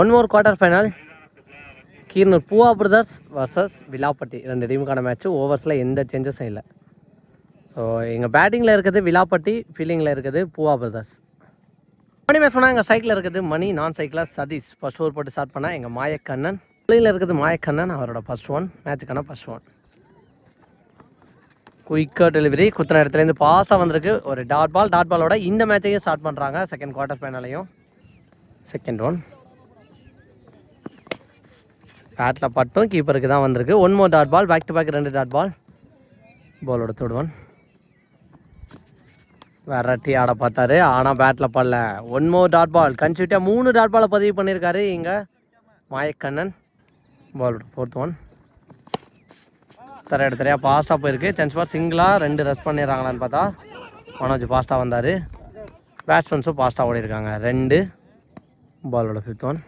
One more quarter final Keeranur பூவா brothers versus விலாப்பட்டி 2 டீமுக்கான match. ஓவர்ஸில் எந்த சேஞ்சஸும் இல்லை. ஸோ எங்கள் பேட்டிங்கில் இருக்கிறது விலாப்பட்டி, ஃபீல்டிங்கில் இருக்குது பூவா பிரதர்ஸ். மணி மேட்ச் பண்ணால் எங்கள் சைக்கிளில் இருக்குது மணி, நான் சைக்கிளாக சதீஷ். ஃபர்ஸ்ட் ஓவர் போட்டு ஸ்டார்ட் பண்ணால் எங்கள் மாயக்கண்ணன். பிள்ளையில் இருக்கிறது மாயக்கண்ணன், அவரோட ஃபர்ஸ்ட் ஒன், மேட்சுக்கான ஃபர்ஸ்ட் ஒன். குயிக்காக டெலிவரி, குத்தின இடத்துலேருந்து பாஸாக வந்திருக்கு. ஒரு டாட் பாலோட இந்த மேட்சையும் ஸ்டார்ட் பண்ணுறாங்க, செகண்ட் குவார்ட்டர் ஃபைனலையும். செகண்ட் ஒன் பேட்டில் பட்டும் கீப்பருக்கு தான் வந்திருக்கு. One more dot ball, back to back 2 dot ball. பாலோட தேர்ட் ஒன் வெரைட்டி ஆட பார்த்தாரு, ஆனால் பேட்டில் படல. ஒன் மோர் டாட் பால், கன்சியூட்டியாக 3 டாட் பாலை பதிவு பண்ணியிருக்காரு இங்கே மாயக்கண்ணன். பாலோட ஃபோர்த் ஒன் தரையா ஃபாஸ்ட்டாக போயிருக்கு. சான்ஸ் ஃபார் சிங்கிளாக 2 ரஷ் பண்ணிடுறாங்களான்னு பார்த்தா மனோஜ் ஃபாஸ்ட்டாக வந்தார். பேட்ஸ்மேன்ஸும் ஃபாஸ்ட்டாக ஓடிருக்காங்க 2. பாலோட ஃபிஃப்த் ஒன்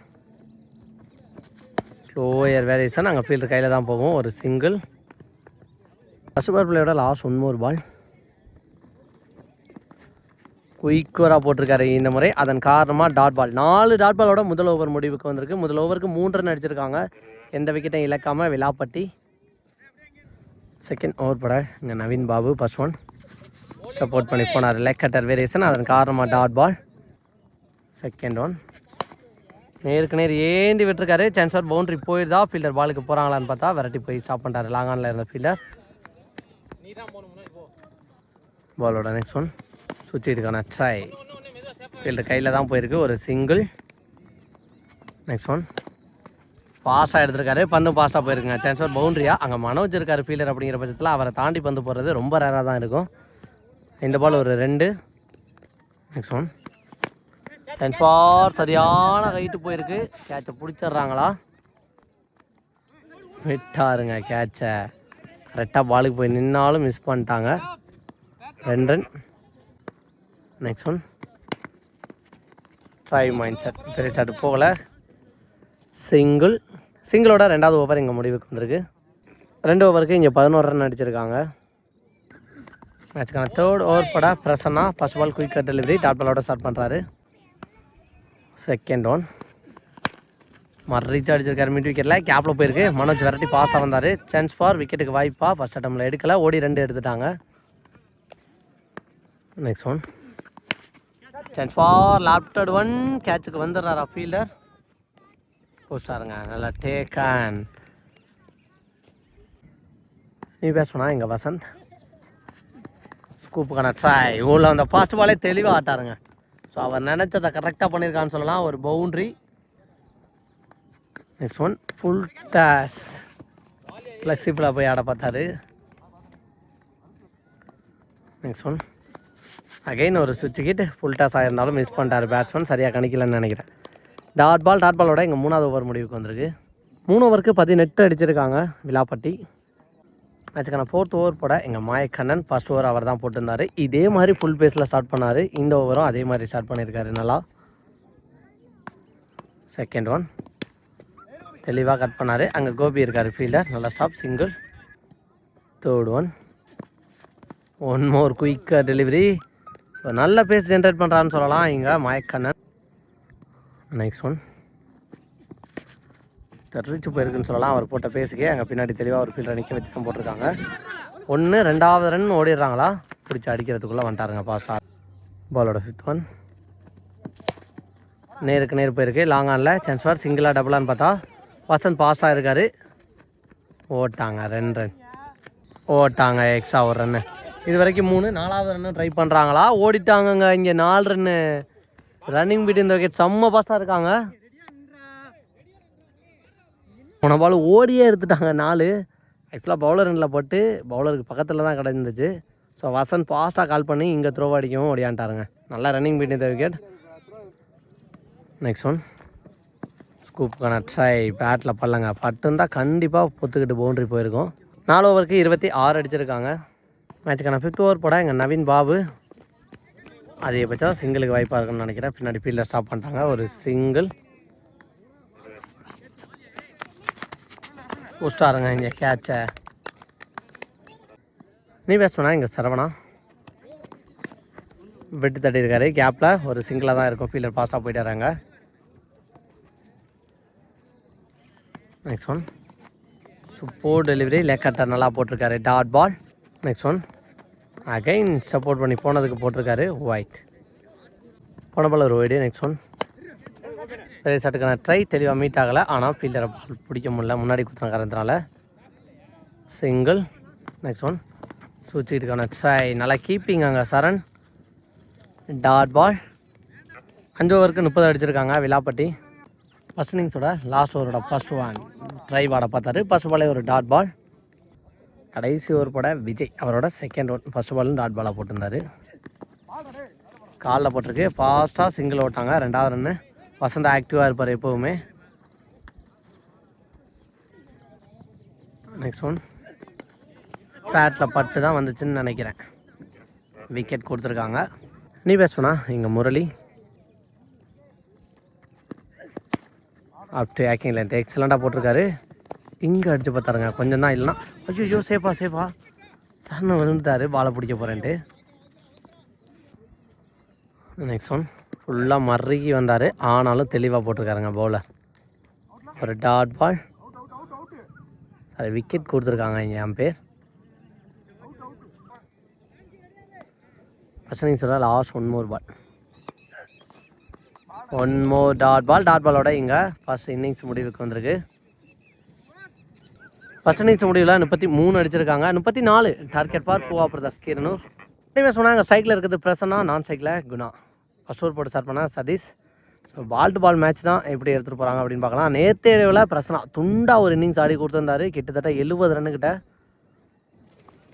ஸ்லோ ஏர் வேரியேஷன், அங்கே ஃபீல்டர் கையில் தான் போகும். ஒரு சிங்கிள். ஃபர்ஸ்ட் ஓவர் பிளேயோட லாஸ்ட் 1 மோர் பால். குயிக்கோராக போட்டிருக்காரு இந்த முறை, அதன் காரணமாக டாட் பால். 4 டாட் பாலோட முதல் ஓவர் முடிவுக்கு வந்திருக்கு. முதல் ஓவருக்கு 3 ரன் அடிச்சிருக்காங்க, எந்த விக்கெட்டையும் இழக்காமல் விலாப்பட்டி. செகண்ட் ஓவர் போட இங்கே Naveen Babu first one support பண்ணி போனார். லெக் கட்டர் வேரியேஷன், அதன் காரணமாக டாட் பால். செகண்ட் ஒன் நேருக்கு நேர் ஏந்தி விட்டுருக்காரு. சான்ஸ் ஃபார் பவுண்டரி போயிருந்தா ஃபீல்டர் பாலுக்கு போகிறாங்களான்னு பார்த்தா விரட்டி போய் ஸ்டாப் பண்ணிட்டாரு லாங் ஆனில் இருந்த ஃபீல்டர். பாலோட நெக்ஸ்ட் ஒன் சுற்றிட்டுக்கான ட்ரை, ஃபீல்டர் கையில் தான் போயிருக்கு. ஒரு சிங்கிள். நெக்ஸ்ட் ஒன் பாஸாக எடுத்திருக்காரு, பந்து பாஸாக போயிருக்குங்க. சான்ஸ் ஃபார் பவுண்டரியா, அங்கே மனோஜ் இருக்கார் ஃபீல்டர். அப்படிங்கிற பட்சத்தில் அவரை தாண்டி பந்து போடுறது ரொம்ப ரேராக தான் இருக்கும். இந்த பால் ஒரு 2. நெக்ஸ்ட் ஒன் சான்ஸ் ஃபார் சரியான ஹைட்டு போயிருக்கு. கேட்சை பிடிச்சிட்றாங்களா? விட்டாருங்க கேட்சை. கரெக்டாக பாலுக்கு போய் நின்னாலும் மிஸ் பண்ணிட்டாங்க. 2 run. Next one try mind set, பெரிய ஷாட் போகலை. சிங்கிளோட 2வது ஓவர் இங்கே முடிவுக்கு வந்திருக்கு. 2 ஓவருக்கு இங்கே 11 ரன் அடிச்சிருக்காங்க. மேட்சுக்கான தேர்ட் ஓவர் பட Prasanna first ball quicker delivery, dot பாலோட ஸ்டார்ட் பண்ணுறாரு. செகண்ட் ஒன் ரீச் அடிச்சிருக்காரு மிட் விக்கெட்டில், கேப்பில் போயிருக்கு. மனோஜ் வெரைட்டி பாஸாக வந்தார். சான்ஸ் ஃபார் விக்கெட்டுக்கு வாய்ப்பா, ஃபர்ஸ்ட் அட்டம்ல எடுக்கலை, ஓடி 2 எடுத்துட்டாங்க. Next one chance for lofted one, கேட்சுக்கு வந்துடுறாரா ஃபீல்டர். போஸ்டாருங்க, நல்லா டேக்கன். நீ பேசணும்னா எங்கள் வசந்த் ஸ்கூப்புக்கான ட்ரை. உள்ள அந்த ஃபாஸ்ட் பாலே தெளிவாக ஆட்டாருங்க. ஸோ அவர் நினச்சதை கரெக்டாக பண்ணியிருக்கான்னு சொல்லலாம். ஒரு boundary. Next one full toss, ஃப்ளெக்சிபிளாக போய் ஆட பார்த்தாரு. நெக்ஸ்ட் ஒன் அகைன் ஒரு சுவிட்ச் கிட், ஃபுல் டாஸ் ஆகிருந்தாலும் மிஸ் பண்ணிட்டார் பேட்ஸ்மேன், சரியாக கணிக்கலன்னு நினைக்கிறேன். டாட் பாலோட இங்கே 3வது ஓவர் முடிவுக்கு வந்திருக்கு. 3 ஓவருக்கு 18 அடிச்சிருக்காங்க விலாப்பட்டி. மேட்சுக்கான 4th ஓவர் போட எங்கள் மாயக்கண்ணன் ஃபர்ஸ்ட் ஓவர் அவர் தான் போட்டிருந்தார். இதே மாதிரி ஃபுல் பேஸில் ஸ்டார்ட் பண்ணார். இந்த ஓவரும் அதே மாதிரி ஸ்டார்ட் பண்ணியிருக்காரு நல்லா. செகண்ட் ஒன் தெளிவாக கட் பண்ணார், அங்கே கோபி இருக்கார் ஃபீல்டர், நல்லா stop, single. Third one more குயிக்காக டெலிவரி. ஸோ நல்ல பேஸ் ஜென்ரேட் பண்ணுறான்னு சொல்லலாம் இங்கே மாயக்கண்ணன். நெக்ஸ்ட் ஒன் தெரிச்சு போயிருக்குன்னு சொல்லலாம் அவர் போட்ட பேஸுக்கே. அங்கே பின்னாடி தெளிவாக ஒரு ஃபீல்டர் நிற்க வச்சு தான் போட்டிருக்காங்க. 1, 2வது ரன் ஓடிடுறாங்களா, பிடிச்சி அடிக்கிறதுக்குள்ளே வந்துட்டாருங்க பாஸாக. பாலோட 5th ஒன் நேருக்கு நேர் போயிருக்கு லாங் ஆனில். சான்ஸ் ஃபார் சிங்கிளாக டபுளான்னு பார்த்தா வசந்த் பாஸாக இருக்கார். ஓட்டாங்க 2 ரன் ஓட்டாங்க, எக்ஸ்ட்ரா ஒரு ரன்னு. இது வரைக்கும் 3, 4வது ரன்னு ட்ரை பண்ணுறாங்களா, ஓடிட்டாங்கங்க இங்கே 4 ரன்னு. ரன்னிங் பீட் இந்த விக்கெட் செம்ம பாஸாக இருக்காங்க. போன பால் ஓடியே எடுத்துட்டாங்க 4. ஆக்சுவலாக பவுலர் ரனில் போட்டு பவுலருக்கு பக்கத்தில் தான் கிடந்துச்சு. ஸோ வசந்த் ஃபாஸ்ட்டாக கால் பண்ணி இங்கே த்ரோ அடிக்கவும் ஓடியான்ட்டாருங்க. நல்லா ரன்னிங் பீட் இந்த விக்கெட். நெக்ஸ்ட் ஒன் ஸ்கூப்புக்கான ட்ரை, பேட்டில் பல்லங்க பட்டுருந்தால் கண்டிப்பாக பொத்துக்கிட்டு பவுண்ட்ரி போயிருக்கும். 4 ஓவருக்கு 26 அடிச்சிருக்காங்க. மேட்சுக்கான 5th ஓவர் போட எங்கள் நவீன் பாபு அதிகபட்சம் சிங்கிளுக்கு வாய்ப்பாக இருக்குன்னு நினைக்கிறேன். பின்னாடி ஃபீல்டர் ஸ்டாப் பண்ணிட்டாங்க, ஒரு சிங்கிள். புஷ்டாருங்க இங்கே கேட்சை. நீ பேட்ஸ்மேனா இங்கே சரவணா வெட்டு தட்டியிருக்காரு. கேப்பில் ஒரு சிங்கிளாக தான் இருக்கும், ஃபீல்டர் பாஸ்ட்டாக போயிட்டாராங்க. Next one super delivery, leg cutter நல்லா போட்டிருக்காரு. Dot ball. Next one again support பண்ணி போனதுக்கு போட்டிருக்காரு ஒயிட். போன பால் ஒரு ஒயிடு. நெக்ஸ்ட் ஒன் பெரிய சட்டுக்கான ட்ரை, தெளிவாக மீட் ஆகலை. ஆனால் ஃபீல்டரை பால் பிடிக்க முடியல, முன்னாடி குத்துன காரணத்தினால சிங்கிள். நெக்ஸ்ட் ஒன் சுவிட்சுக்கான ட்ரை, நல்லா கீப்பிங் அங்கே சரண். Dot ball. 5 ஓவருக்கு 30 அடிச்சிருக்காங்க விலாப்பட்டி. ஃபர்ஸ்ட் இன்னிங்ஸோட லாஸ்ட் ஓவரோட ஃபர்ஸ்ட் ஒன் ட்ரை பாட பார்த்தாரு. ஃபர்ஸ்ட் பாலே ஒரு டாட் பால். கடைசி ஓவர் போட விஜய் அவரோட செகண்ட் ஒன் ஃபர்ஸ்ட் பாலும் டாட் பாலாக போட்டிருந்தார். காலில் போட்டிருக்கு. ஃபாஸ்ட்டாக சிங்கிள் ஓட்டாங்க. 2வது ரன்னு. வசந்த் ஆக்டிவாக இருப்பார் எப்போவுமே. நெக்ஸ்ட் ஒன் பேட்டில் பட்டு தான் வந்துச்சுன்னு நினைக்கிறேன். விக்கெட் கொடுத்துருக்காங்க. நீ பேசுவனா இங்கே முரளி அப் டு ஆக்கிங் லென்த் எக்ஸலண்ட்டாக போட்டிருக்காரு. இங்கே அடித்து பார்த்தாருங்க, கொஞ்சம் தான் இல்லைனா. ஐயோ சேஃபா சரண விழுந்துட்டாரு பாலை பிடிக்க போகிறேன்ட்டு. நெக்ஸ்ட் ஒன் ஃபுல்லாக மறுகி வந்தார், ஆனாலும் தெளிவாக போட்டிருக்காருங்க பவுலர். ஒரு டாட் பால். சாரி விக்கெட் கொடுத்துருக்காங்க இங்கே என் ஃபர்ஸ்ட் இன்னிங்ஸோட லாஸ்ட் 1 more பால். 1 more டாட் பால். டாட் பாலோட இங்கே ஃபர்ஸ்ட் இன்னிங்ஸ் முடிவுக்கு வந்திருக்கு. ஃபர்ஸ்ட் இன்னிங்ஸ் முடிவில் 33 அடிச்சிருக்காங்க. 34 target for Poova brothers Keeranur. இனிமேல் சொன்னாங்க சைக்கிளில் இருக்கிறது பிரசன்னா, நான் சைக்கிளில் குணா. ஃபர்ஸ்ட் ஓவர் போட்டு ஸ்டார்ட் பண்ணால் Sathish. So ball to ball match தான் எப்படி எடுத்துகிட்டு போகிறாங்க அப்படின்னு பார்க்கலாம். நேற்று இடைவில் பிரசன்னா துண்டா ஒரு இன்னிங்ஸ் ஆடி கொடுத்துருந்தாரு, கிட்டத்தட்ட 70 ரன்னுக்கிட்ட.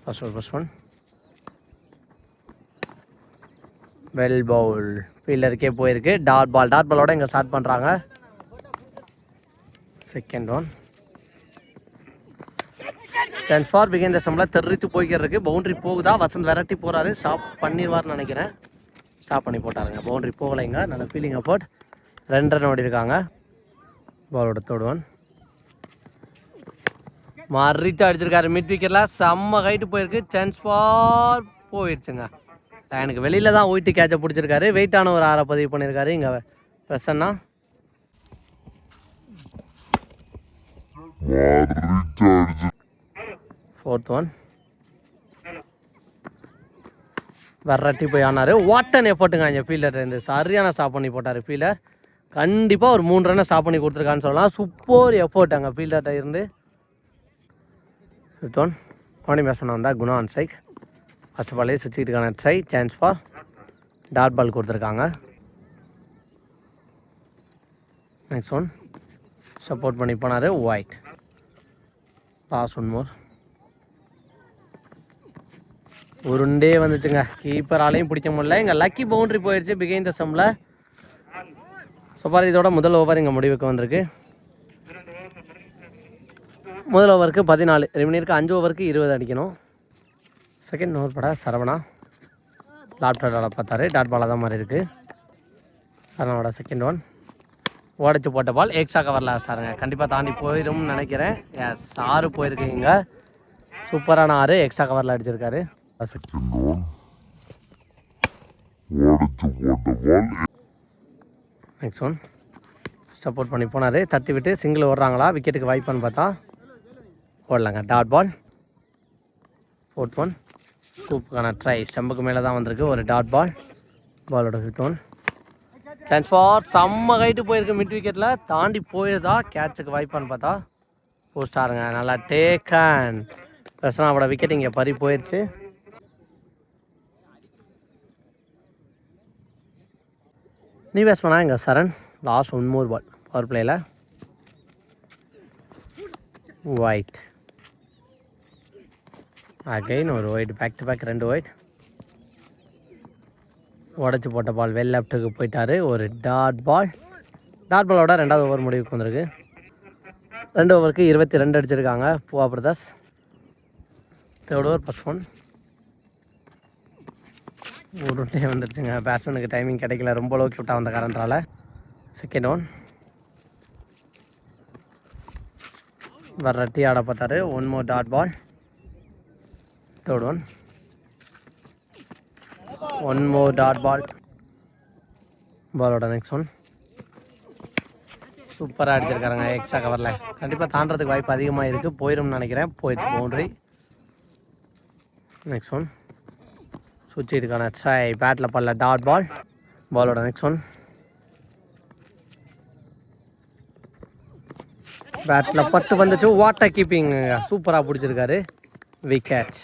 ஃபர்ஸ்ட் ஒன் வெல் பவுல், ஃபீல்டருக்கே போயிருக்கு. டாட் பாலோட இங்கே ஸ்டார்ட் பண்ணுறாங்க. செகண்ட் ஒன் சான்ஸ் ஃபார் பிகைன் த ஸ்டம்பில் தெரிவித்து போய்க்கிறதுக்கு. பவுண்ட்ரி போகுதா, வசந்த் விரட்டி போகிறாரு. ஸ்டாப் பண்ணிடுவார்னு நினைக்கிறேன். ஸ்டாப் பண்ணி போட்டாருங்க, பவுண்ட்ரி போகலைங்க. நல்ல ஃபீலிங் அபவுட். 2 ரன் ஓடி இருக்காங்க. பாலோட தேர்ட் ஒன் மறிச்சு அடிச்சிருக்காரு மிட் விக்கெட்டில். செம்ம ஹைட்டு போயிருக்கு. சான்ஸ் ஃபார் போயிடுச்சுங்க. எனக்கு வெளியில் தான் ஒயிட்டு கேட்சை பிடிச்சிருக்காரு. வெயிட்டான ஒரு 6 பதிவு பண்ணியிருக்காரு இங்கே பிரசன்னா. ஃபோர்த் ஒன் வரட்டி போய் ஆனார். வாட்டன் எஃபர்ட்டுங்க இங்கே ஃபீல்டர் இருந்து சரியான ஸ்டாப் பண்ணி போட்டார். ஃபீல்டர் கண்டிப்பாக ஒரு 3 ரன்னை ஸ்டாப் பண்ணி கொடுத்துருக்கான்னு சொல்லலாம். சூப்பர் எஃபர்ட் அங்கே ஃபீல்டர்கிட்ட இருந்து. ஃபிஃப்த் ஒன் ஓனி பேட்ஸ்மேன் வந்தால் குணா ஆன் ஸ்ட்ரைக். ஃபர்ஸ்ட் பாலே சுவிட்சுக்கான try, chance for dot ball கொடுத்துருக்காங்க. நெக்ஸ்ட் ஒன் சப்போர்ட் பண்ணி போனார் ஒயிட். லாஸ்ட் 1 more உருண்டே வந்துச்சுங்க. கீப்பராலையும் பிடிக்க முடியல. இங்கே லக்கி பவுண்ட்ரி போயிடுச்சு பிகைன் த ஸ்டம்பில். ஸோ பாரு இதோட முதல் ஓவர் இங்கே முடிவுக்கு வந்திருக்கு. முதல் ஓவருக்கு 14, ரிமினியருக்கு 5 ஓவருக்கு 20 அடிக்கணும். செகண்ட் ஓவர் பட சரவணா லாட் டாட் பார்த்தாரு. டாட் பாலாக தான் மாதிரி இருக்குது. சரவணாவோட செகண்ட் ஒன் உடச்சி போட்ட பால் எக்ஸ்ட்ரா கவரில் ஸ்டாருங்க. கண்டிப்பாக தாண்டி போயிடும்னு நினைக்கிறேன். எஸ் 6 போயிருக்குங்க. சூப்பரான 6 எக்ஸ்ட்ரா கவரில் அடிச்சிருக்காரு. நெக்ஸ்ட் ஒன் சப்போர்ட் பண்ணி போனார். தட்டி விட்டு சிங்கிள் ஓடுறாங்களா, விக்கெட்டுக்கு வாய்ப்பான்னு பார்த்தா ஓடலாங்க. Dot ball. ஃபோர்த் ஒன் ஸ்கூப்புக்கான ட்ரை, ஸ்டம்புக்கு மேலே தான் வந்திருக்கு. ஒரு டாட் பால். பாலோட ஃபிஃப்த் ஒன் சான்ஸ் ஃபார் செம்ம ஹைட்டு போயிருக்கு மிட் விக்கெட்டில். தாண்டி போயிருதா கேட்சுக்கு வாய்ப்பான்னு பார்த்தா போஸ்டாருங்க. நல்லா டேக்கன். பிரசனாவோட விக்கெட் இங்கே பறி போயிடுச்சு. நீ பேஸ் பண்ணா இங்கே Saran last 1 more ball power பிளேயில் ஒயிட். அகைன் ஒரு wide, back to back 2 wide. உடச்சி போட்ட பால் வெல் லெஃப்ட்டுக்கு போயிட்டார். ஒரு டாட் பால். டாட் பாலோட 2வது ஓவர் முடிவுக்கு வந்திருக்கு. 2 ஓவருக்கு 22 அடிச்சிருக்காங்க Poova brothers. Third over first one உருண்டே வந்துருச்சுங்க. பேட்ஸ்மேனுக்கு டைமிங் கிடைக்கல, ரொம்ப லோ கியூட்டாக வந்த காரணத்தால். செகண்ட் ஒன் வரட்டி ஆட பார்த்தாரு. 1 more dot ball. Third one 1 more dot ball. பாலோட நெக்ஸ்ட் ஒன் சூப்பராக அடிச்சிருக்காருங்க எக்ஸ்ட்ரா கவரில். கண்டிப்பாக தாண்டறதுக்கு வாய்ப்பு அதிகமாக இருக்குது. போயிடும்னு நினைக்கிறேன். போயிடுச்சு பவுண்ட்ரி. நெக்ஸ்ட் ஒன் சுற்றிட்டுக்கான ட்ரை. பேட்டில் பல்ல டாட் பால். பாலோட நெக்ஸ்ட் ஒன் பேட்டில் பட்டு வந்துச்சு. வாட்டர் கீப்பிங் சூப்பராக பிடிச்சிருக்காரு. விக்கெட்.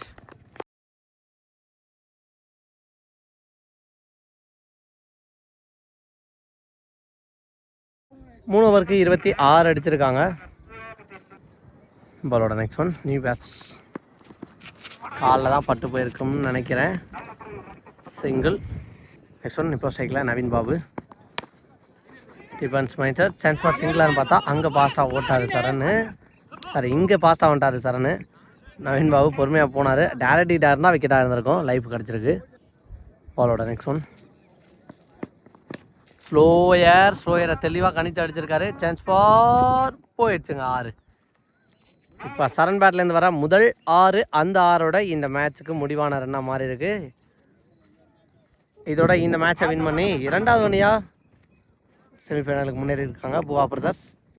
3 ஓவருக்கு 26 அடிச்சிருக்காங்க. பாலோட நெக்ஸ்ட் ஒன் நியூ பேட்ஸ். காலில் தான் பட்டு போயிருக்கும்னு நினைக்கிறேன். சிங்கிள். நெக்ஸ்ட் ஒன் இப்போ ஸ்ட்ரைக்கில் Naveen Babu. Defence minder. Chance for சிங்கிளான்னு பார்த்தா அங்கே பாஸ்டாக ஓட்டாரு சரன்னு. சாரி, இங்கே பாஸ்டாக வந்துட்டாரு சரன்னு. நவீன் பாபு பொறுமையாக போனார். டேரக்ட் ஹிட்டாக இருந்தால் விக்கெட்டாக இருந்திருக்கும். லைஃப் கிடச்சிருக்கு. பாலோட நெக்ஸ்ட் ஒன் ஸ்லோயரை தெளிவாக கணித்து அடிச்சிருக்காரு. சான்ஸ் ஃபார் போயிடுச்சுங்க 6. இப்போ சரண் பேட்லேருந்து வர முதல் 6. அந்த 6ஓட இந்த மேட்ச்சுக்கு முடிவான ரன்னாக மாறி இருக்கு. இதோட இந்த மேட்சை வின் பண்ணி 2வது ஒன்னியாக செமிஃபைனலுக்கு முன்னேறி இருக்காங்க பூவா பிரதர்ஸ்.